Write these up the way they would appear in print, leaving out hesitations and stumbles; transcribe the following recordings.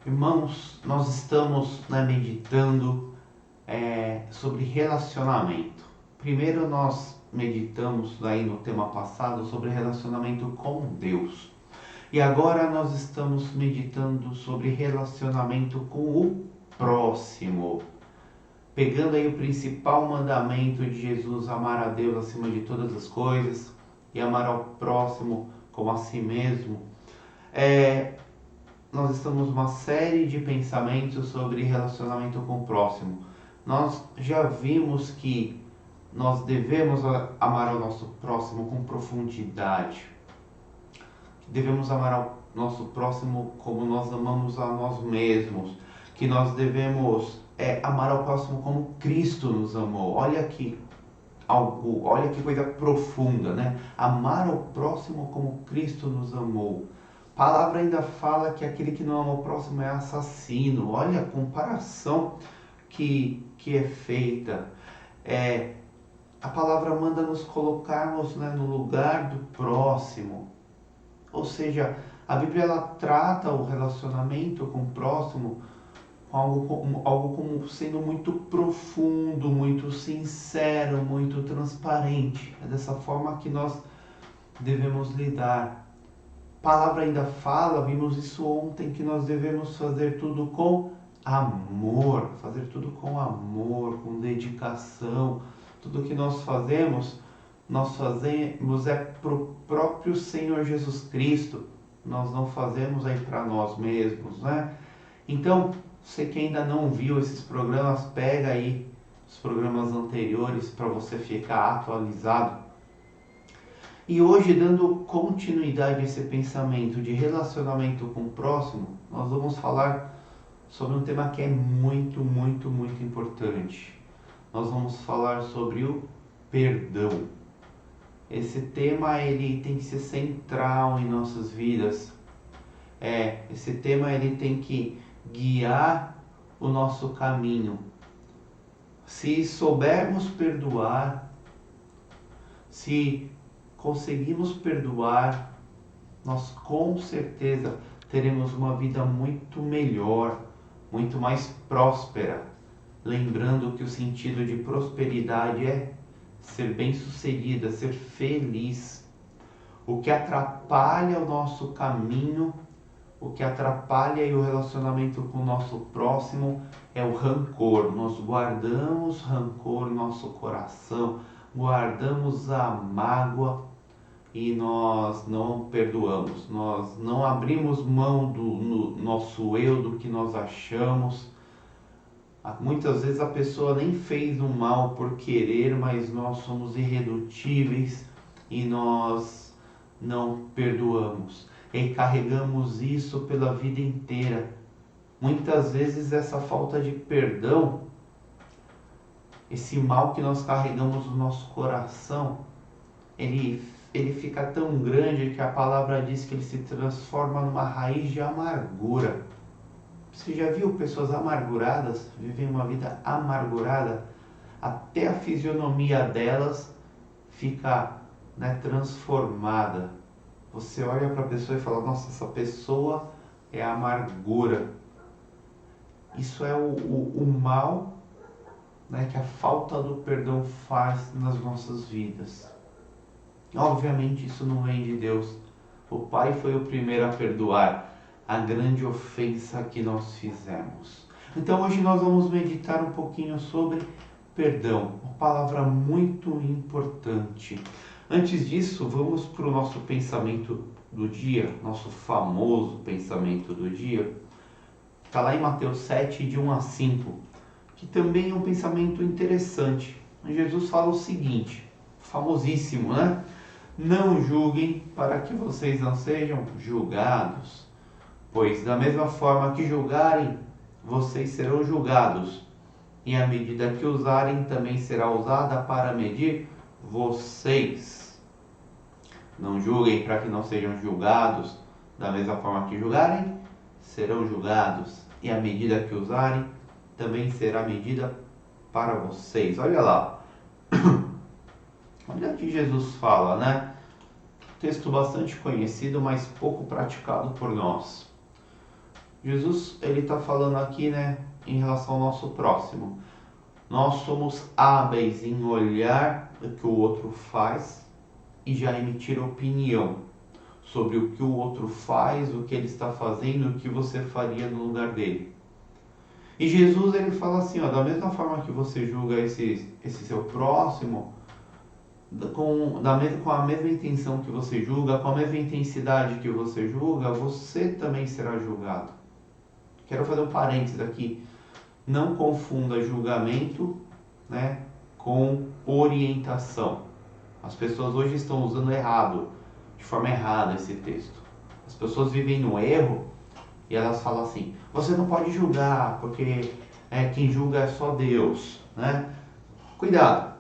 Irmãos, nós estamos meditando sobre relacionamento. Primeiro nós meditamos aí no tema passado sobre relacionamento com Deus. E agora nós estamos meditando sobre relacionamento com o próximo. Pegando aí o principal mandamento de Jesus, amar a Deus acima de todas as coisas e amar ao próximo como a si mesmo. Nós estamos numa série de pensamentos sobre relacionamento com o próximo. Nós já vimos que nós devemos amar o nosso próximo com profundidade. Devemos amar ao nosso próximo como nós amamos a nós mesmos. Que nós devemos amar ao próximo como Cristo nos amou. Olha que coisa profunda, né? Amar ao próximo como Cristo nos amou. A palavra ainda fala que aquele que não ama o próximo é assassino. Olha a comparação que é feita. A palavra manda nos colocarmos, no lugar do próximo. Ou seja, a Bíblia ela trata o relacionamento com o próximo algo como sendo muito profundo, muito sincero, muito transparente. É dessa forma que nós devemos lidar. A palavra ainda fala, vimos isso ontem, que nós devemos fazer tudo com amor, com dedicação. Tudo que nós fazemos para o próprio Senhor Jesus Cristo. Nós não fazemos aí para nós mesmos, né? Então, você que ainda não viu esses programas, pega aí os programas anteriores para você ficar atualizado. E hoje, dando continuidade a esse pensamento de relacionamento com o próximo, nós vamos falar sobre um tema que é muito, muito, muito importante. Nós vamos falar sobre o perdão. Esse tema ele tem que ser central em nossas vidas. Esse tema ele tem que guiar o nosso caminho. Se soubermos perdoar, se conseguimos perdoar, nós com certeza teremos uma vida muito melhor, muito mais próspera. Lembrando que o sentido de prosperidade é ser bem-sucedida, ser feliz. O que atrapalha o nosso caminho, o que atrapalha o relacionamento com o nosso próximo é o rancor. Nós guardamos rancor no nosso coração, guardamos a mágoa e nós não perdoamos. Nós não abrimos mão do nosso eu, do que nós achamos. Muitas vezes a pessoa nem fez o mal por querer, mas nós somos irredutíveis e nós não perdoamos. E carregamos isso pela vida inteira. Muitas vezes essa falta de perdão, esse mal que nós carregamos no nosso coração, ele fica tão grande que a palavra diz que ele se transforma numa raiz de amargura. Você já viu pessoas amarguradas, vivem uma vida amargurada? Até a fisionomia delas fica transformada. Você olha para a pessoa e fala, nossa, essa pessoa é amargura. Isso é o mal que a falta do perdão faz nas nossas vidas. Obviamente isso não vem de Deus. O Pai foi o primeiro a perdoar a grande ofensa que nós fizemos. Então hoje nós vamos meditar um pouquinho sobre perdão, uma palavra muito importante. Antes disso, vamos para o nosso pensamento do dia, nosso famoso pensamento do dia. Está lá em Mateus 7, de 1 a 5, que também é um pensamento interessante. Jesus fala o seguinte, famosíssimo, né? Não julguem para que vocês não sejam julgados, pois da mesma forma que julgarem, vocês serão julgados, e a medida que usarem também será usada para medir vocês. Não julguem para que não sejam julgados, da mesma forma que julgarem, serão julgados, e a medida que usarem também será medida para vocês. Olha lá, olha o que Jesus fala, né? Texto bastante conhecido, mas pouco praticado por nós. Jesus, ele está falando aqui, né, em relação ao nosso próximo. Nós somos hábeis em olhar o que o outro faz e já emitir opinião sobre o que o outro faz, o que ele está fazendo, o que você faria no lugar dele. E Jesus, ele fala assim, ó, da mesma forma que você julga esse seu próximo, com a mesma intenção que você julga, com a mesma intensidade que você julga, você também será julgado. Quero fazer um parênteses aqui. Não confunda julgamento, né, com orientação. As pessoas hoje estão usando de forma errada esse texto. As pessoas vivem no erro e elas falam assim, você não pode julgar, porque quem julga é só Deus, né? Cuidado.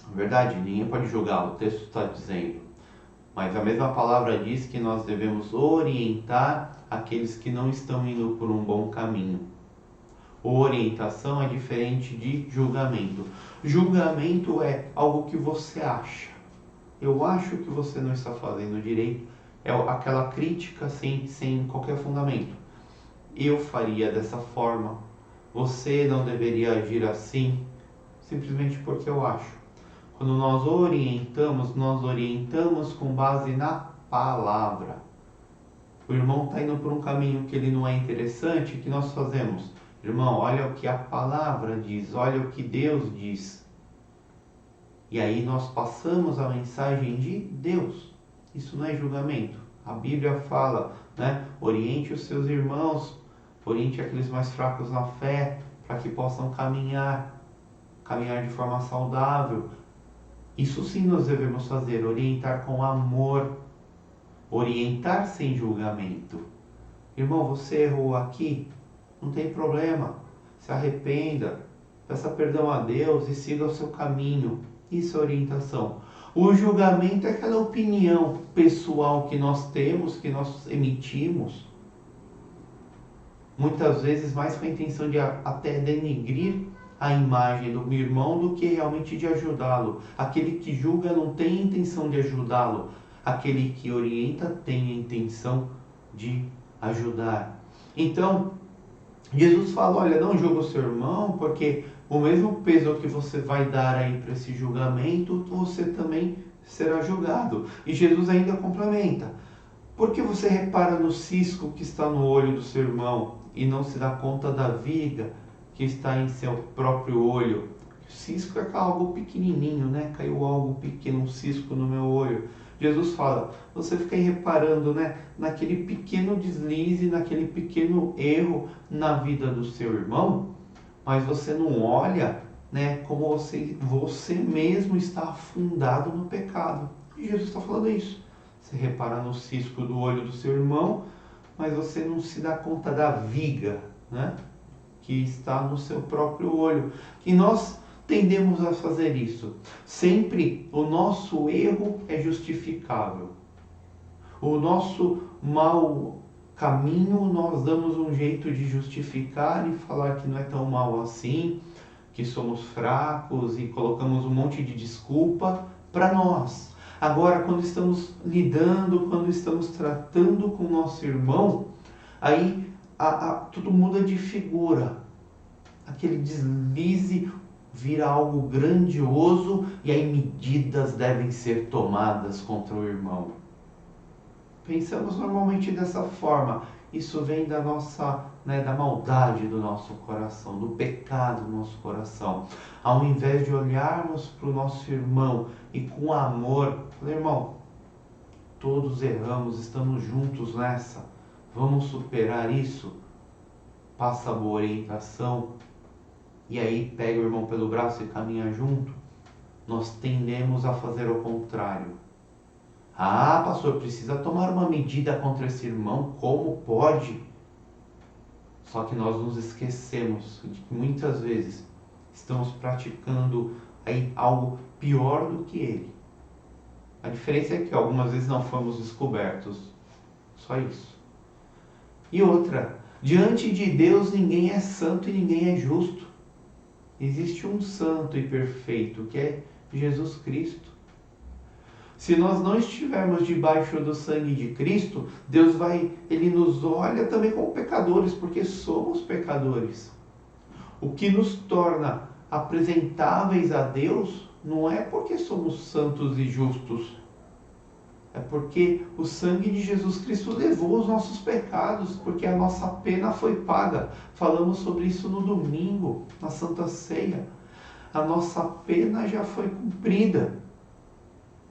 Na verdade, ninguém pode julgar, o texto está dizendo. Mas a mesma palavra diz que nós devemos orientar aqueles que não estão indo por um bom caminho. Orientação é diferente de julgamento. Julgamento é algo que você acha. Eu acho que você não está fazendo direito. É aquela crítica sem qualquer fundamento. Eu faria dessa forma. Você não deveria agir assim, simplesmente porque eu acho. Quando nós orientamos com base na palavra. O irmão está indo por um caminho que ele não é interessante, o que nós fazemos? Irmão, olha o que a palavra diz, olha o que Deus diz. E aí nós passamos a mensagem de Deus. Isso não é julgamento. A Bíblia fala, né? Oriente os seus irmãos, oriente aqueles mais fracos na fé, para que possam caminhar de forma saudável. Isso sim nós devemos fazer, orientar com amor, orientar sem julgamento. Irmão, você errou aqui? Não tem problema, se arrependa, peça perdão a Deus e siga o seu caminho. Isso é orientação. O julgamento é aquela opinião pessoal que nós temos, que nós emitimos, muitas vezes mais com a intenção de até denegrir a imagem do meu irmão do que realmente de ajudá-lo. Aquele que julga não tem a intenção de ajudá-lo, aquele que orienta tem a intenção de ajudar. Então, Jesus fala, olha, não julga o seu irmão, porque o mesmo peso que você vai dar aí para esse julgamento, você também será julgado. E Jesus ainda complementa, por que você repara no cisco que está no olho do seu irmão e não se dá conta da viga que está em seu próprio olho? O cisco é algo pequenininho, né? Caiu algo pequeno, um cisco no meu olho. Jesus fala, você fica aí reparando, né, naquele pequeno deslize, naquele pequeno erro na vida do seu irmão, mas você não olha, né, como você mesmo está afundado no pecado. E Jesus está falando isso. Você repara no cisco do olho do seu irmão, mas você não se dá conta da viga, né, que está no seu próprio olho. E nós tendemos a fazer isso. Sempre o nosso erro é justificável. O nosso mau caminho nós damos um jeito de justificar e falar que não é tão mal assim, que somos fracos e colocamos um monte de desculpa para nós. Agora, quando estamos lidando, quando estamos tratando com o nosso irmão, aí tudo muda de figura. Aquele deslize vira algo grandioso e aí medidas devem ser tomadas contra o irmão. Pensamos normalmente dessa forma. Isso vem da nossa, da maldade do nosso coração, do pecado do nosso coração. Ao invés de olharmos para o nosso irmão e com amor, irmão, todos erramos, estamos juntos nessa. Vamos superar isso? Passa a boa orientação. E aí pega o irmão pelo braço e caminha junto. Nós tendemos a fazer o contrário. Ah, pastor, precisa tomar uma medida contra esse irmão, como pode? Só que nós nos esquecemos de que muitas vezes estamos praticando aí algo pior do que ele. A diferença é que algumas vezes não fomos descobertos. Só isso. E outra, diante de Deus ninguém é santo e ninguém é justo. Existe um santo e perfeito, que é Jesus Cristo. Se nós não estivermos debaixo do sangue de Cristo, Ele nos olha também como pecadores, porque somos pecadores. O que nos torna apresentáveis a Deus não é porque somos santos e justos, é porque o sangue de Jesus Cristo levou os nossos pecados, porque a nossa pena foi paga. Falamos sobre isso no domingo, na Santa Ceia. A nossa pena já foi cumprida.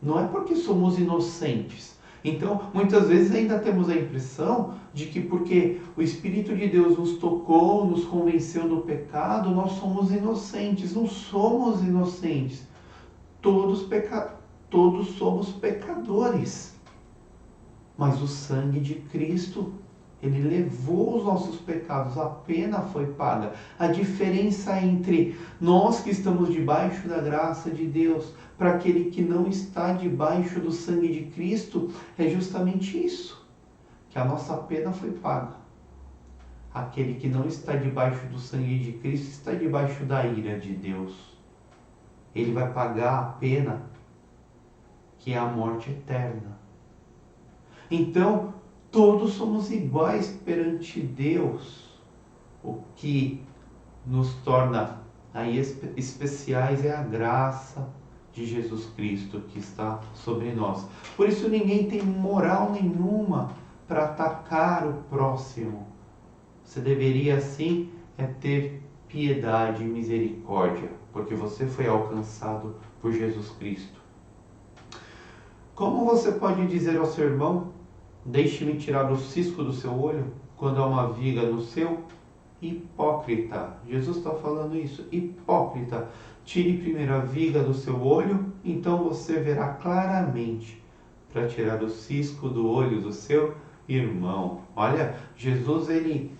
Não é porque somos inocentes. Então, muitas vezes ainda temos a impressão de que porque o Espírito de Deus nos tocou, nos convenceu do pecado, nós somos inocentes. Não somos inocentes. Todos somos pecadores. Mas o sangue de Cristo, Ele levou os nossos pecados, a pena foi paga. A diferença entre nós que estamos debaixo da graça de Deus para aquele que não está debaixo do sangue de Cristo é justamente isso, que a nossa pena foi paga. Aquele que não está debaixo do sangue de Cristo está debaixo da ira de Deus. Ele vai pagar a pena, que é a morte eterna. Então, todos somos iguais perante Deus. O que nos torna aí especiais é a graça de Jesus Cristo que está sobre nós. Por isso ninguém tem moral nenhuma para atacar o próximo. Você deveria sim ter piedade e misericórdia, porque você foi alcançado por Jesus Cristo. Como você pode dizer ao seu irmão: deixe-me tirar o cisco do seu olho, quando há uma viga no seu? Hipócrita. Jesus está falando isso. Hipócrita. Tire primeiro a viga do seu olho, então você verá claramente para tirar o cisco do olho do seu irmão. Olha, Jesus ele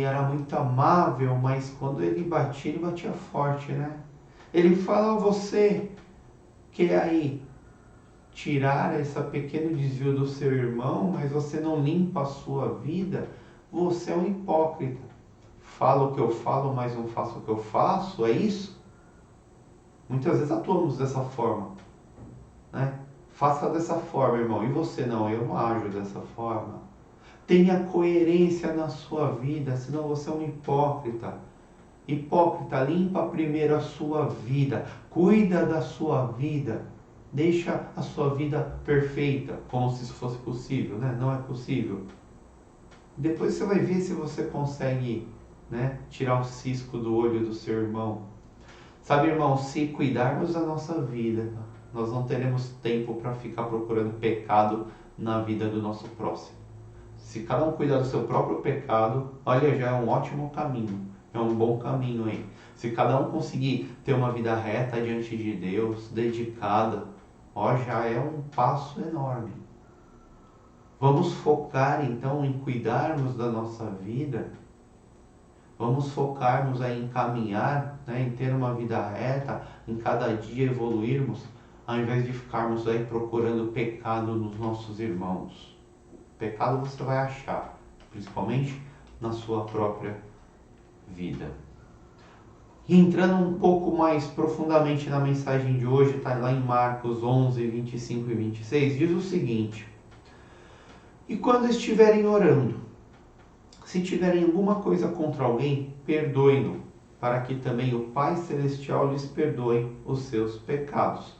era muito amável, mas quando ele batia forte, né? Ele fala: você quer aí tirar esse pequeno desvio do seu irmão, mas você não limpa a sua vida, você é um hipócrita. Fala o que eu falo, mas não faço o que eu faço, é isso? Muitas vezes atuamos dessa forma, né? Faça dessa forma, irmão, e você não, eu não ajo dessa forma. Tenha coerência na sua vida, senão você é um hipócrita. Hipócrita, limpa primeiro a sua vida, cuida da sua vida. Deixa a sua vida perfeita, como se isso fosse possível, né? Não é possível. Depois você vai ver se você consegue, né, tirar o cisco do olho do seu irmão. Sabe, irmão, se cuidarmos da nossa vida, nós não teremos tempo para ficar procurando pecado na vida do nosso próximo. Se cada um cuidar do seu próprio pecado, olha, já é um ótimo caminho, é um bom caminho aí. Se cada um conseguir ter uma vida reta diante de Deus, dedicada, já é um passo enorme. Vamos focar então em cuidarmos da nossa vida. Vamos focarmos em caminhar, né, em ter uma vida reta, em cada dia evoluirmos, ao invés de ficarmos aí procurando pecado nos nossos irmãos. Pecado você vai achar, principalmente na sua própria vida. E entrando um pouco mais profundamente na mensagem de hoje, está lá em Marcos 11, 25 e 26, diz o seguinte: e quando estiverem orando, se tiverem alguma coisa contra alguém, perdoem-no, para que também o Pai Celestial lhes perdoe os seus pecados.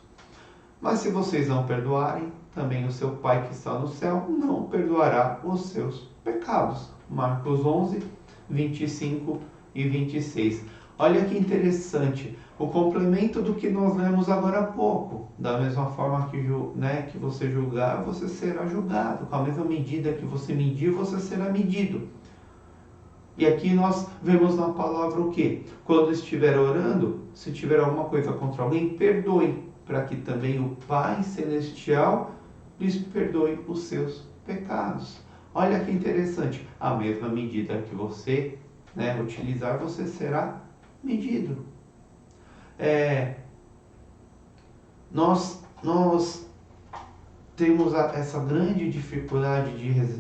Mas se vocês não perdoarem, também o seu Pai que está no céu não perdoará os seus pecados. Marcos 11, 25 e 26. Olha que interessante, o complemento do que nós lemos agora há pouco. Da mesma forma que você julgar, você será julgado. Com a mesma medida que você medir, você será medido. E aqui nós vemos na palavra o quê? Quando estiver orando, se tiver alguma coisa contra alguém, perdoe, para que também o Pai Celestial lhes perdoe os seus pecados. Olha que interessante, a mesma medida que você, né, utilizar, você será medido. Nós temos essa grande dificuldade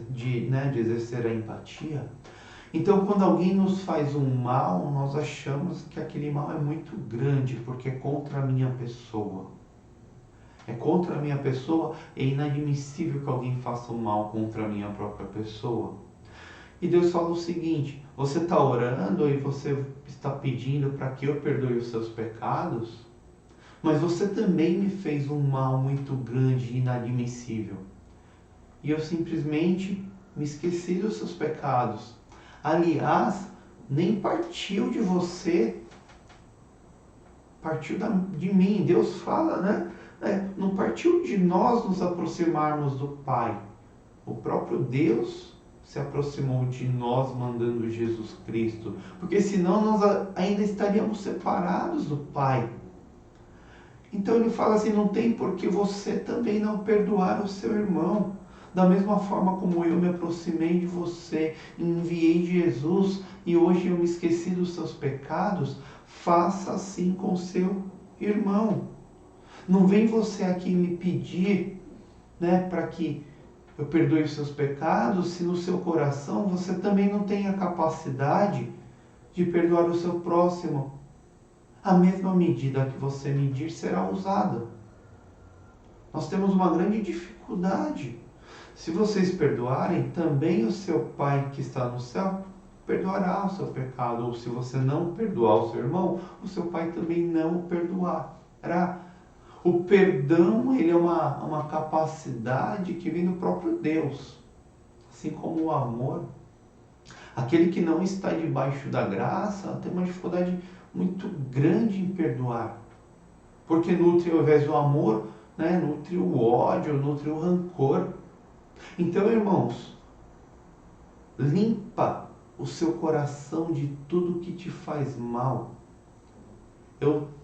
de exercer a empatia. Então, quando alguém nos faz um mal, nós achamos que aquele mal é muito grande, porque é contra a minha pessoa. é contra a minha pessoa, é inadmissível que alguém faça o mal contra a minha própria pessoa. E Deus fala o seguinte: você está orando e você está pedindo para que eu perdoe os seus pecados, mas você também me fez um mal muito grande e inadmissível. E eu simplesmente me esqueci dos seus pecados. Aliás, nem partiu de você, partiu de mim. Deus fala, né? Não partiu de nós nos aproximarmos do Pai. O próprio Deus se aproximou de nós mandando Jesus Cristo. Porque senão nós ainda estaríamos separados do Pai. Então ele fala assim: não tem por que você também não perdoar o seu irmão. Da mesma forma como eu me aproximei de você, enviei Jesus e hoje eu me esqueci dos seus pecados, faça assim com seu irmão. Não vem você aqui me pedir, né, para que eu perdoe os seus pecados, se no seu coração você também não tem a capacidade de perdoar o seu próximo. A mesma medida que você medir será usada. Nós temos uma grande dificuldade. Se vocês perdoarem, também o seu Pai que está no céu perdoará o seu pecado. Ou se você não perdoar o seu irmão, o seu Pai também não o perdoará. O perdão, ele é uma capacidade que vem do próprio Deus. Assim como o amor. Aquele que não está debaixo da graça tem uma dificuldade muito grande em perdoar. Porque nutre, ao invés do amor, né, nutre o ódio, nutre o rancor. Então, irmãos, limpa o seu coração de tudo que te faz mal.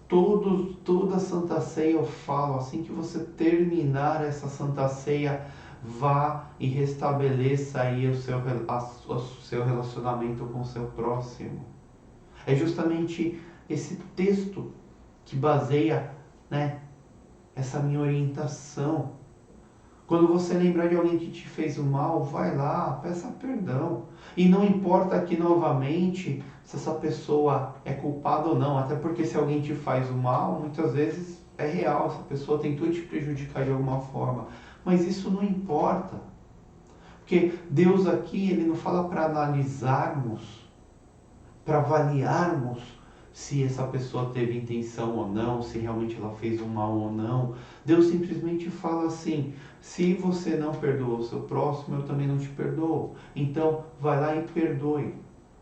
Toda Santa Ceia eu falo, assim que você terminar essa Santa Ceia, vá e restabeleça aí o seu relacionamento com o seu próximo. É justamente esse texto que baseia, né, essa minha orientação. Quando você lembrar de alguém que te fez o mal, vai lá, peça perdão. E não importa aqui novamente se essa pessoa é culpada ou não, até porque se alguém te faz o mal, muitas vezes é real, essa pessoa tentou te prejudicar de alguma forma. Mas isso não importa. Porque Deus aqui, ele não fala para analisarmos, para avaliarmos se essa pessoa teve intenção ou não, se realmente ela fez um mal ou não. Deus simplesmente fala assim: se você não perdoa o seu próximo, eu também não te perdoo. Então, vai lá e perdoe.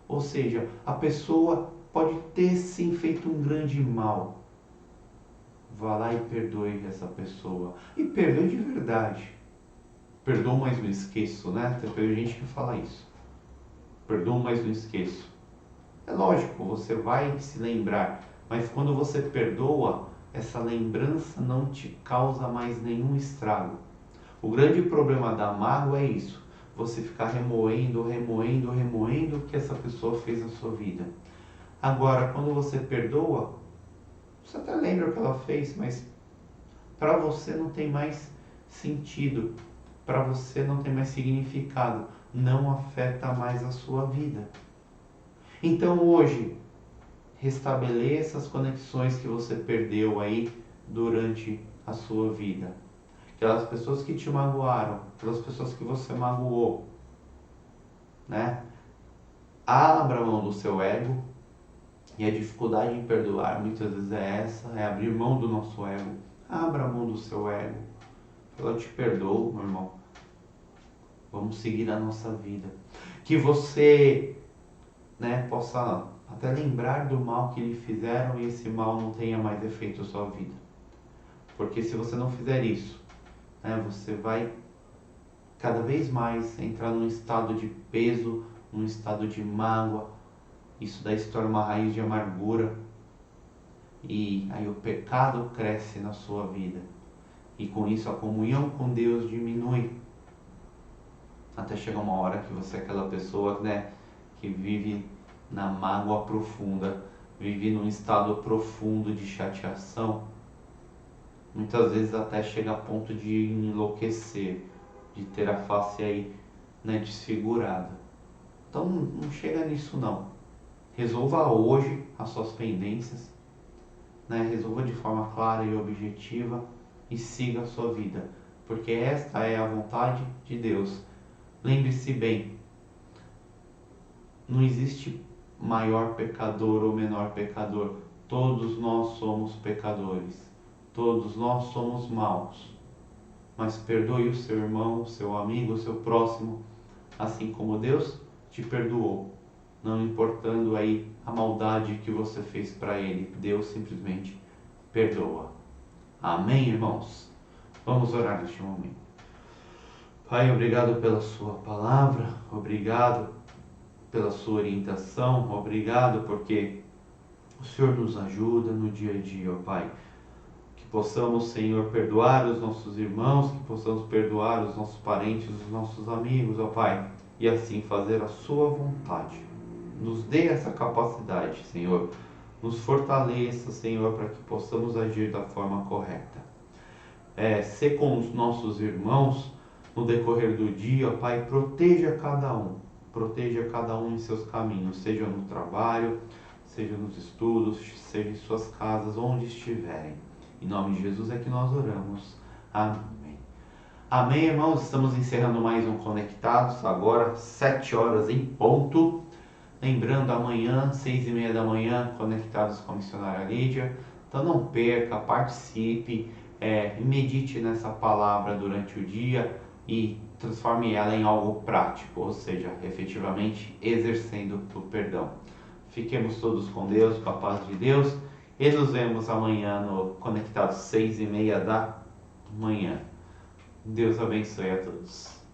Ou seja, a pessoa pode ter sim feito um grande mal. Vá lá e perdoe essa pessoa. E perdoe de verdade. Perdoo, mas não esqueço, né? Tem gente que fala isso. Perdoo, mas não esqueço. É lógico, você vai se lembrar, mas quando você perdoa, essa lembrança não te causa mais nenhum estrago. O grande problema da mágoa é isso, você ficar remoendo o que essa pessoa fez na sua vida. Agora, quando você perdoa, você até lembra o que ela fez, mas para você não tem mais sentido, para você não tem mais significado, não afeta mais a sua vida. Então hoje, restabeleça as conexões que você perdeu aí durante a sua vida. Aquelas pessoas que te magoaram, aquelas pessoas que você magoou, né? Abra mão do seu ego. E a dificuldade em perdoar muitas vezes é essa, é abrir mão do nosso ego. Abra mão do seu ego. Eu te perdoo, meu irmão. Vamos seguir a nossa vida. Que você, né, possa até lembrar do mal que lhe fizeram e esse mal não tenha mais efeito na sua vida. Porque se você não fizer isso, né, você vai cada vez mais entrar num estado de peso, num estado de mágoa. Isso daí se torna uma raiz de amargura. E aí o pecado cresce na sua vida. E com isso a comunhão com Deus diminui. Até chegar uma hora que você é aquela pessoa, né, que vive na mágoa profunda, vive num estado profundo de chateação, muitas vezes até chega a ponto de enlouquecer, de ter a face aí, né, desfigurada. Então não chega nisso não. Resolva hoje as suas pendências, né, resolva de forma clara e objetiva, e siga a sua vida, porque esta é a vontade de Deus. Lembre-se bem, não existe maior pecador ou menor pecador. Todos nós somos pecadores. Todos nós somos maus. Mas perdoe o seu irmão, o seu amigo, o seu próximo, assim como Deus te perdoou. Não importando aí a maldade que você fez para ele, Deus simplesmente perdoa. Amém, irmãos? Vamos orar neste momento. Pai, obrigado pela sua palavra, obrigado pela sua orientação, obrigado porque o Senhor nos ajuda no dia a dia, ó Pai. Que possamos, Senhor, perdoar os nossos irmãos, que possamos perdoar os nossos parentes, os nossos amigos, ó Pai, e assim fazer a sua vontade. Nos dê essa capacidade, Senhor. Nos fortaleça, Senhor, para que possamos agir da forma correta. Ser com os nossos irmãos no decorrer do dia, ó Pai, proteja cada um em seus caminhos, seja no trabalho, seja nos estudos, seja em suas casas, onde estiverem. Em nome de Jesus é que nós oramos. Amém. Amém, irmãos. Estamos encerrando mais um Conectados, agora 7 horas em ponto. Lembrando, amanhã, 6h30 da manhã, Conectados com a missionária Lídia. Então não perca, participe, medite nessa palavra durante o dia e transforme ela em algo prático, ou seja, efetivamente exercendo o perdão. Fiquemos todos com Deus, com a paz de Deus, e nos vemos amanhã no Conectados 6h30 da manhã. Deus abençoe a todos.